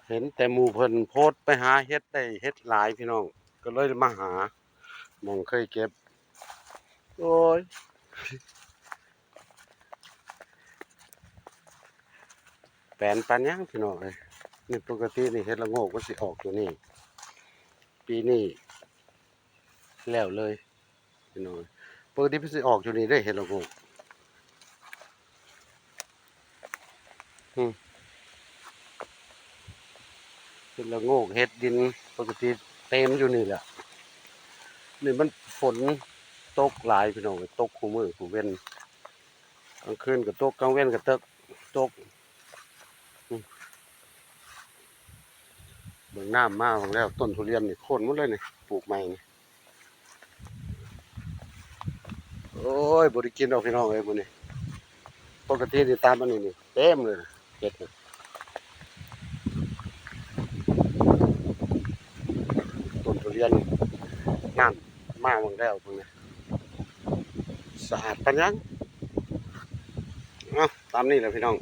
เห็นแต่หมู่เพิ่นโพสต์ไปหาเฮ็ดได้เฮ็ดหลายพี่น้องก็เลยมาหาหม่องเคยเก็บโอ้ยแปลนปานยังพี่น้องเอ้ยนี่ปกตินี่เฮ็ดละโงกมันสิออกตัวนี้ปีนี้แล้วเลยพี่น้องปกติมันสิออกตัวนี้ได้เฮ็ดละโงกเฮ็ดละโงกเฮ็ดดินปกติเต็มอยู่นี่แหละนี่มันฝนตกหลายพี่น้องตกคู่มื้อคู่เว้นกลางคืนก็ตกกลางเว้นก็ตกเบิ่งน้ำมาของแล้วต้นทุเรียนนี่โค่นหมดเลยนี่ปลูกใหม่นี่โอ้ยบ่ได้กินดอกพี่น้องเอ้ยมื้อนี้ปกตินี่ตามอันนี้นี่เต็มเลยนะเฮ็ดนี่ต้นทุเรียนน้ำมาของแล้วพวกนี้สะอาดปานยังเอ้าตามนี้แหละพี่น้อง